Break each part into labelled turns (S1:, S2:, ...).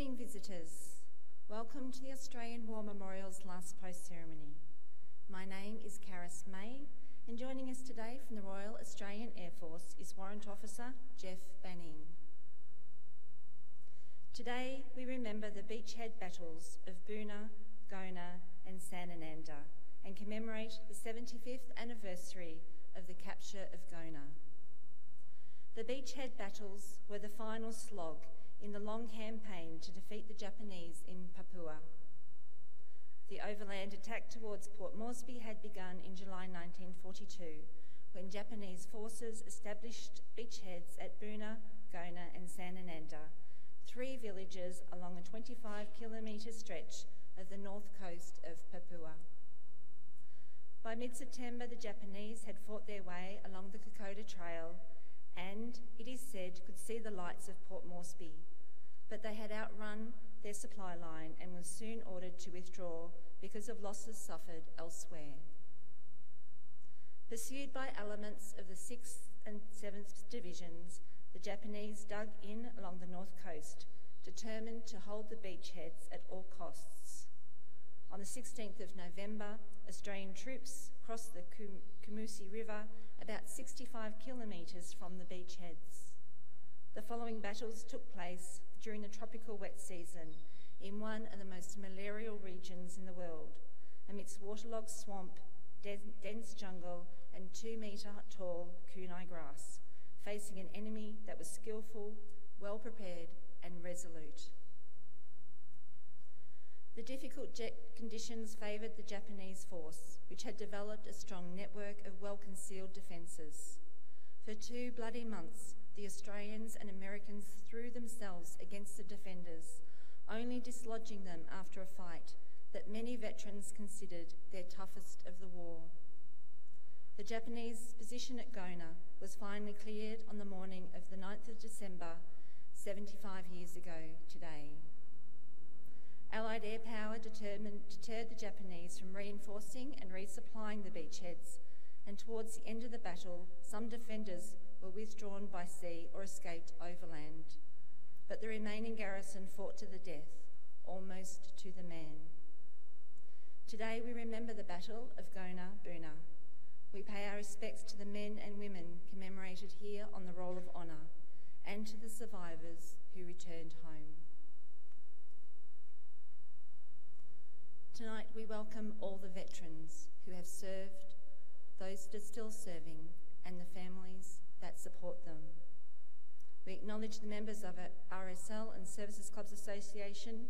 S1: evening, visitors. Welcome to the Australian War Memorial's last post ceremony. My name is Caris May, and joining us today from the Royal Australian Air Force is Warrant Officer Jeff Banning. Today we remember the beachhead battles of Buna-Gona and Sanananda and commemorate the 75th anniversary of the capture of Gona. The beachhead battles were the final slog in the long campaign to defeat the Japanese in Papua. The overland attack towards Port Moresby had begun in July 1942, when Japanese forces established beachheads at Buna-Gona and Sanananda, three villages along a 25-kilometre stretch of the north coast of Papua. By mid-September, the Japanese had fought their way along the Kokoda Trail and, it is said, could see the lights of Port Moresby, but they had outrun their supply line and was soon ordered to withdraw because of losses suffered elsewhere. Pursued by elements of the 6th and 7th Divisions, the Japanese dug in along the north coast, determined to hold the beachheads at all costs. On the 16th of November, Australian troops crossed the Kumusi River about 65 kilometres from the beachheads. The following battles took place during the tropical wet season in one of the most malarial regions in the world, amidst waterlogged swamp, dense jungle and 2-metre-tall kunai grass, facing an enemy that was skillful, well-prepared and resolute. The difficult jet conditions favoured the Japanese force, which had developed a strong network of well-concealed defences. For 2 bloody months, the Australians and Americans threw themselves against the defenders, only dislodging them after a fight that many veterans considered their toughest of the war. The Japanese position at Gona was finally cleared on the morning of the 9th of December, 75 years ago today. Allied air power deterred the Japanese from reinforcing and resupplying the beachheads, and towards the end of the battle, some defenders were withdrawn by sea or escaped overland. But the remaining garrison fought to the death, almost to the man. Today we remember the Battle of Gona-Buna. We pay our respects to the men and women commemorated here on the Roll of Honour, and to the survivors who returned home. Tonight we welcome all the veterans who have served, those that are still serving, and the families that support them. We acknowledge the members of RSL and Services Clubs Association,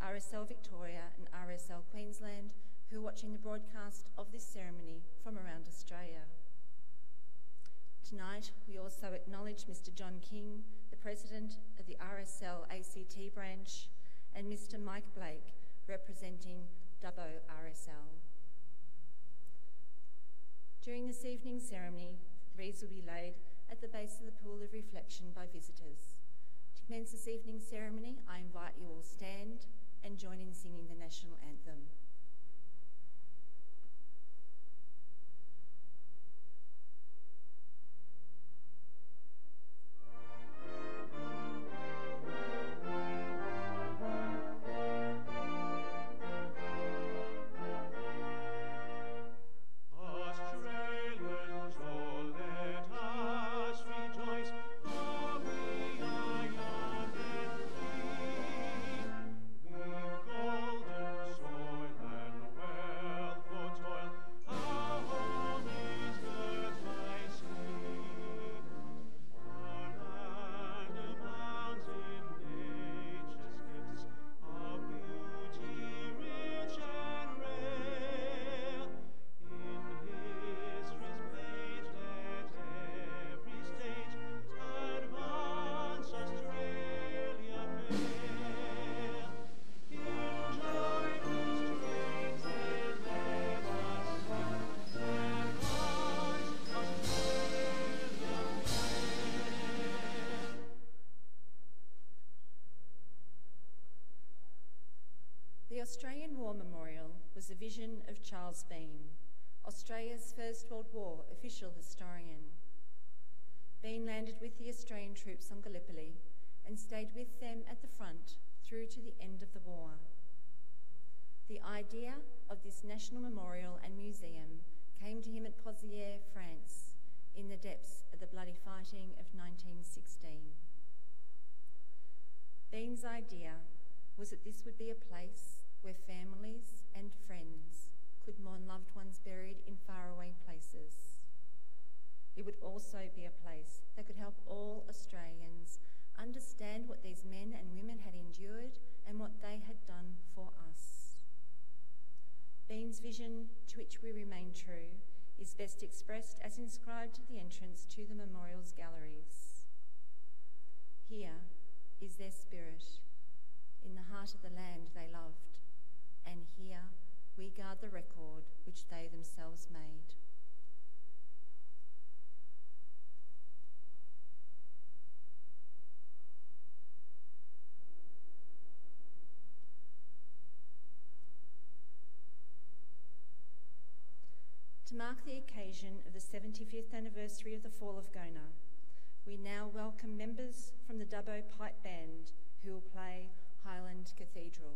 S1: RSL Victoria and RSL Queensland who are watching the broadcast of this ceremony from around Australia. Tonight we also acknowledge Mr John King, the President of the RSL ACT branch, and Mr Mike Blake, representing Dubbo RSL. During this evening's ceremony, wreaths will be laid at the base of the pool of reflection by visitors. To commence this evening's ceremony, I invite you all stand and join in singing the national anthem. The Australian War Memorial was a vision of Charles Bean, Australia's First World War official historian. Bean landed with the Australian troops on Gallipoli and stayed with them at the front through to the end of the war. The idea of this national memorial and museum came to him at Pozières, France, in the depths of the bloody fighting of 1916. Bean's idea was that this would be a place where families and friends could mourn loved ones buried in faraway places. It would also be a place that could help all Australians understand what these men and women had endured and what they had done for us. Bean's vision, to which we remain true, is best expressed as inscribed at the entrance to the memorial's galleries. Here is their spirit, in the heart of the land they loved, and here we guard the record which they themselves made. To mark the occasion of the 75th anniversary of the fall of Gona, we now welcome members from the Dubbo Pipe Band who will play Highland Cathedral.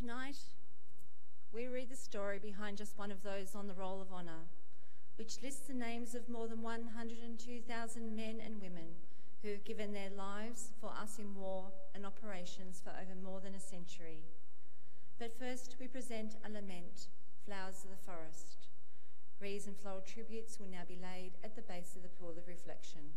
S1: Tonight, we read the story behind just one of those on the Roll of Honour, which lists the names of more than 102,000 men and women who have given their lives for us in war and operations for over more than a century. But first, we present a lament, Flowers of the Forest. Wreaths and floral tributes will now be laid at the base of the pool of reflection.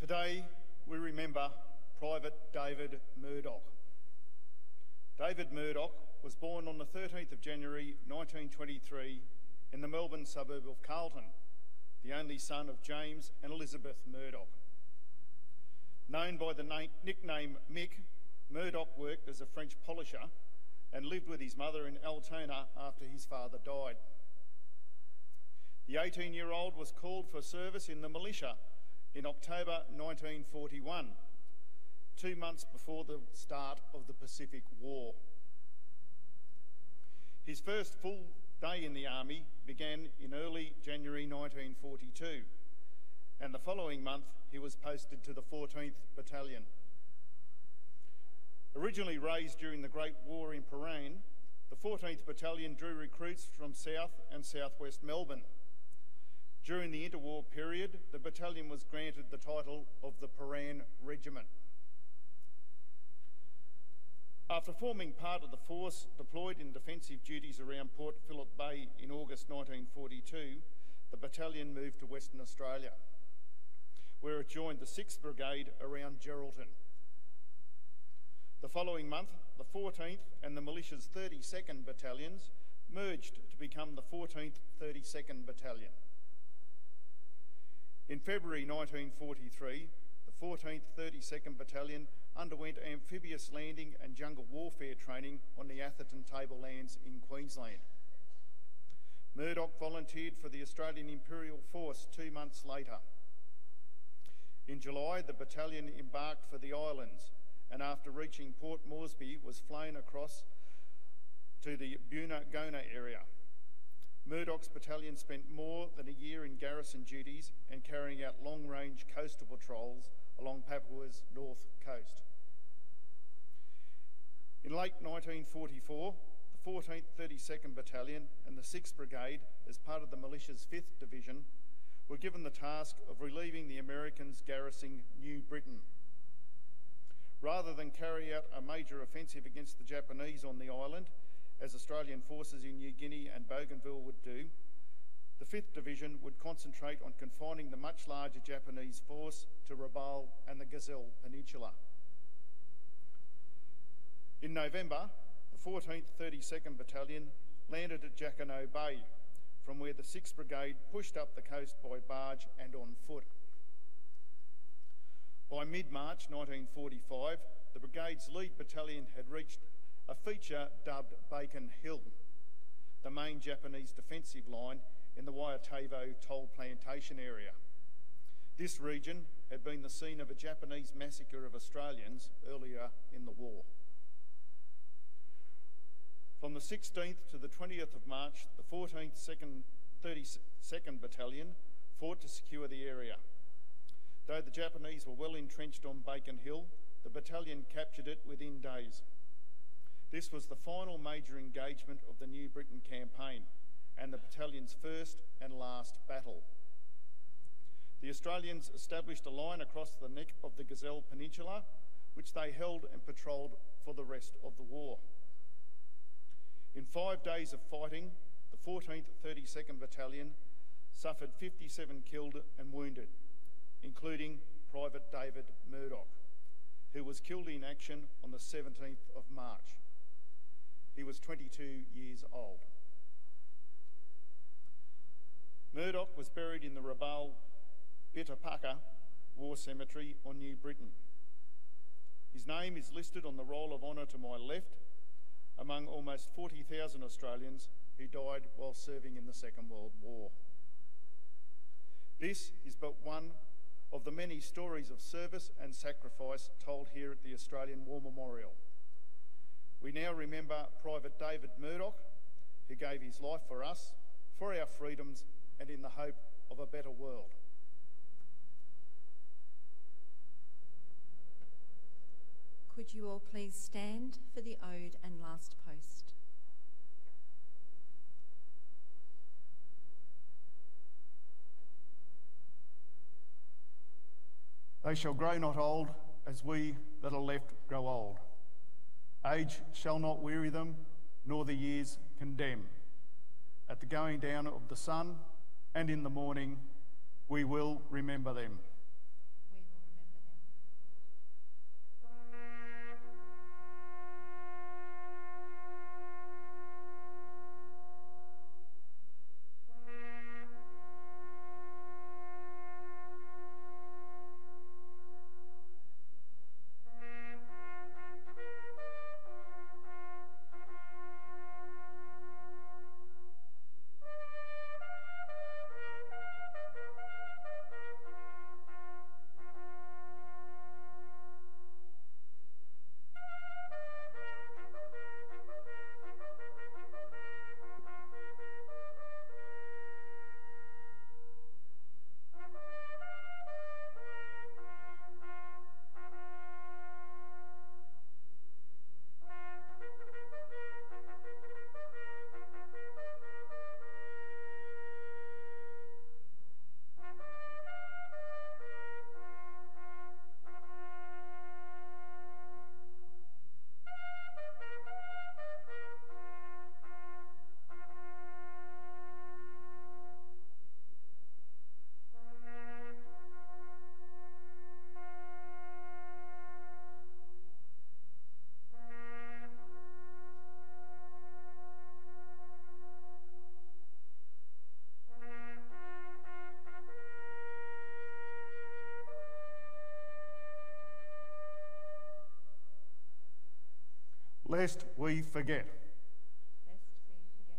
S2: Today we remember Private David Murdoch. David Murdoch was born on the 13th of January 1923 in the Melbourne suburb of Carlton, the only son of James and Elizabeth Murdoch. Known by the nickname Mick, Murdoch worked as a French polisher and lived with his mother in Altona after his father died. The 18-year-old was called for service in the militia in October 1941, 2 months before the start of the Pacific War. His first full day in the army began in early January 1942, and the following month he was posted to the 14th Battalion. Originally raised during the Great War in Bahrain, the 14th Battalion drew recruits from South and Southwest Melbourne. During the interwar period, the battalion was granted the title of the Bahrain Regiment. After forming part of the force deployed in defensive duties around Port Phillip Bay in August 1942, the battalion moved to Western Australia, where it joined the 6th Brigade around Geraldton. The following month, the 14th and the militia's 32nd Battalions merged to become the 14th 32nd Battalion. In February 1943, the 14th 32nd Battalion underwent amphibious landing and jungle warfare training on the Atherton Tablelands in Queensland. Murdoch volunteered for the Australian Imperial Force 2 months later. In July, the battalion embarked for the islands, and after reaching Port Moresby was flown across to the Buna-Gona area. Murdoch's battalion spent more than a year in garrison duties and carrying out long-range coastal patrols along Papua's north coast. In late 1944, the 14th 32nd Battalion and the 6th Brigade, as part of the militia's 5th Division, were given the task of relieving the Americans garrisoning New Britain. Rather than carry out a major offensive against the Japanese on the island, as Australian forces in New Guinea and Bougainville would do, the 5th Division would concentrate on confining the much larger Japanese force to Rabaul and the Gazelle Peninsula. In November, the 14th 32nd Battalion landed at Buna-Gona Bay, from where the 6th Brigade pushed up the coast by barge and on foot. By mid-March 1945, the brigade's lead battalion had reached a feature dubbed Bacon Hill, the main Japanese defensive line in the Waiatavo toll plantation area. This region had been the scene of a Japanese massacre of Australians earlier in the war. From the 16th to the 20th of March, the 14th 32nd Battalion fought to secure the area. Though the Japanese were well entrenched on Bacon Hill, the battalion captured it within days. This was the final major engagement of the New Britain campaign and the battalion's first and last battle. The Australians established a line across the neck of the Gazelle Peninsula, which they held and patrolled for the rest of the war. In 5 days of fighting, the 14th 32nd Battalion suffered 57 killed and wounded, including Private David Murdoch, who was killed in action on the 17th of March. He was 22 years old. Murdoch was buried in the Rabaul Bitapaka War Cemetery on New Britain. His name is listed on the roll of honour to my left, among almost 40,000 Australians who died while serving in the Second World War. This is but one of the many stories of service and sacrifice told here at the Australian War Memorial. We now remember Private David Murdoch, who gave his life for us, for our freedoms, and in the hope of a better world.
S1: Could you all please stand for the ode and last post?
S2: They shall grow not old, as we that are left grow old. Age shall not weary them, nor the years condemn. At the going down of the sun and in the morning, we will remember them.
S1: We will remember
S3: lest we forget.
S1: Lest we forget.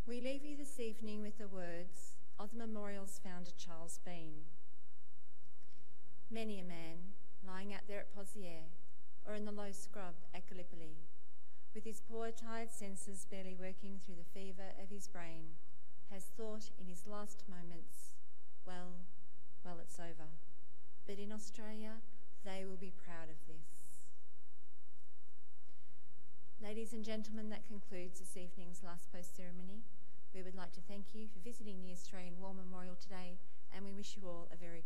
S1: We leave you this evening with the words of the memorial's founder, Charles Bean. Many a man, lying out there at Pozières or in the low scrub at Gallipoli, with his poor tired senses barely working through the fever of his brain, has thought in his last moments, well, it's over. But in Australia, they will be proud of this. Ladies and gentlemen, that concludes this evening's last post ceremony. We would like to thank you for visiting the Australian War Memorial today, and we wish you all a very good